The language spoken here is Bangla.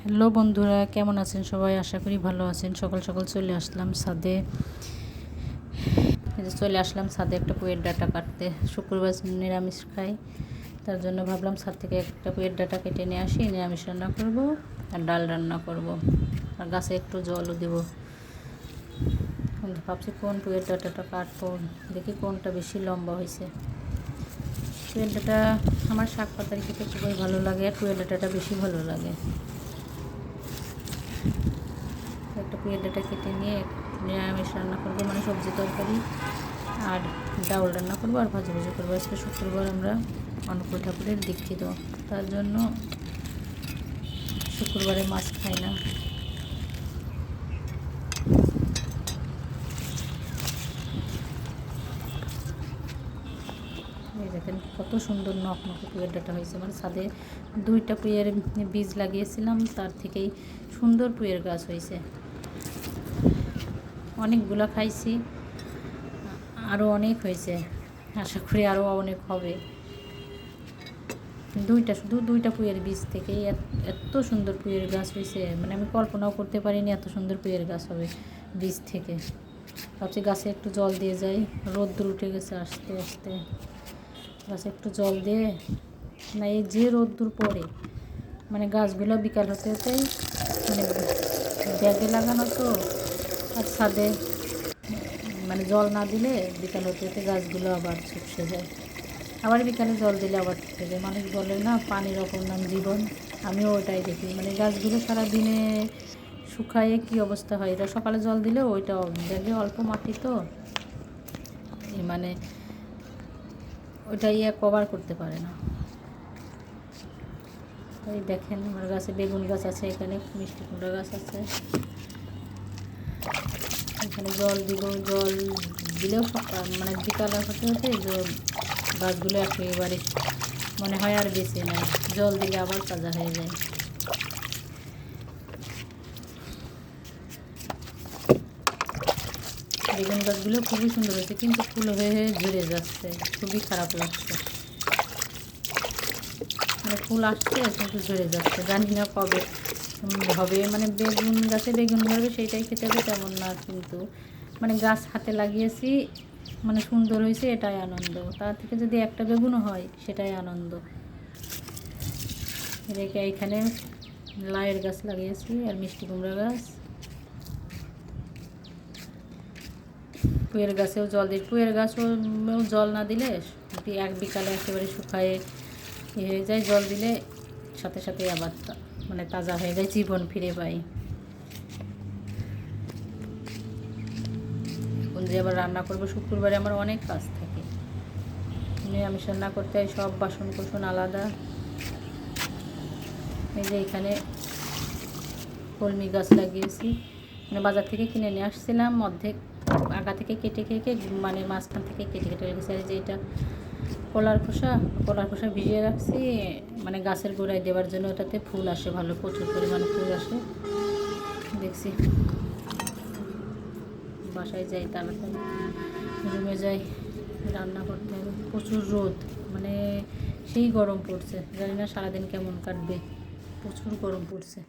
হ্যালো বন্ধুরা, কেমন আছেন সবাই? আশা করি ভালো আছেন। সকাল সকাল চলে আসলাম ছাদে। চলে আসলাম ছাদে একটা পুয়ের ডাঁটা কাটতে। শুক্রবার নিরামিষ খাই, তার জন্য ভাবলাম ছাদ থেকে একটা পুয়ের ডাঁটা কেটে নিয়ে আসি, নিরামিষ রান্না করব আর ডাল রান্না করব, আর গাছে একটু জলও দেব। ভাবছি কোন পুয়ের ডাঁটাটা কাটবো, দেখি কোনটা বেশি লম্বা হয়েছে। পুয়ের ডাঁটা আমার শাক পাতারি খেতে খুবই ভালো লাগে, আর পুয়ের ডাঁটাটা বেশি ভালো লাগে। একটা পুয়ের ডাঁটা কেটে নিয়ে নিরামিষ রান্না করবো, মানে সবজি তরকারি আর ডাউল রান্না করবো আর ভাজি ভাজি করবো। আজকে শুক্রবার আমরা অনুকূল ঠাকুরের দীক্ষিত, তার জন্য শুক্রবারে মাছ খাই না। এই দেখেন কত সুন্দর নখনকে পুয়ের ডাঁটা হয়েছে। মানে ছাদে 2টা পুয়ের বীজ লাগিয়েছিলাম, তার থেকেই সুন্দর পুয়ের গাছ হয়েছে। অনেকগুলো খাইছি, আরও অনেক হয়েছে, আশা করি আরও অনেক হবে। শুধু 2টা পুয়ের বীজ থেকেই এত সুন্দর পুয়ের গাছ হয়েছে, মানে আমি কল্পনাও করতে পারিনি এত সুন্দর পুয়ের গাছ হবে বীজ থেকে। ভাবছি গাছে একটু জল দিয়ে যাই, রোদ্দুর উঠে গেছে আস্তে আস্তে। গাছে একটু জল দিয়ে, না এই যে রোদ্দুর পড়ে, মানে গাছগুলো বিকাল হতে হতেই, মানে ব্যাগে লাগানো তো, আর ছাদে মানে জল না দিলে বিকাল হতে হতে গাছগুলো আবার শুকিয়ে যায়। আবার বিকালে জল দিলে আবার শুকিয়ে যায়। মানুষ বলে না পানির অপর নাম জীবন, আমিও ওটাই দেখি। মানে গাছগুলো সারাদিনে শুকায়ে কী অবস্থা হয়, এটা সকালে জল দিলে ওইটা ব্যাগে অল্প মাটি তো, মানে ওইটা কভার করতে পারে না। এই দেখেন আমার গাছে বেগুন গাছ আছে, এখানে মিষ্টি কুমড়া গাছ আছে। এখানে জল দিব, জল দিলেও মানে বিকাল হতে হতে গাছগুলো একেবারে মনে হয় আর বেঁচে নেয়, জল দিলে আবার তাজা হয়ে যায়। বেগুন গাছগুলো খুবই সুন্দর হয়েছে, কিন্তু ফুল হয়ে হয়ে ঝরে যাচ্ছে, খুবই খারাপ লাগছে। মানে ফুল আসছে কিন্তু ঝরে যাচ্ছে, জানি না কবে হবে। মানে বেগুন গাছে বেগুন ধরবে সেইটাই খেতে হবে তেমন না, কিন্তু মানে গাছ হাতে লাগিয়েছি, মানে সুন্দর হয়েছে এটাই আনন্দ। তার থেকে যদি একটা বেগুনও হয় সেটাই আনন্দ। রেখে এখানে লাউয়ের গাছ লাগিয়েছি আর মিষ্টি কুমড়া গাছ। পুয়ের গাছেও জল দিই, পুয়ের গাছও জল না দিলে এক বিকালে একেবারে শুকায়ে হয়ে যায়, জল দিলে সাথে সাথে আবার মানে তাজা হয়ে যায়, জীবন ফিরে পাই। এখন যে আবার রান্না করবো, শুক্রবারে আমার অনেক কাজ থাকে, নিরামিষ রান্না করতে হয়, সব বাসন কোসন আলাদা। এই যে এখানে কলমি গাছ লাগিয়েছি, মানে বাজার থেকে কিনে নিয়ে আসছিলাম, অর্ধেক আগা থেকে কেটে কেটে, মানে মাঝখান থেকে কেটে কেটে রেখেছি। আর যে এটা কলার খোসা ভিজিয়ে রাখছি, মানে গাছের গোড়ায় দেওয়ার জন্য। ওটাতে ফুল আসে ভালো, প্রচুর পরিমাণে ফুল আসে। দেখছি বাসায় যাই, তাড়াতাড়ি রুমে যাই, রান্না করতে হবে। প্রচুর রোদ, মানে সেই গরম পড়ছে, জানি না সারাদিন কেমন কাটবে, প্রচুর গরম পড়ছে।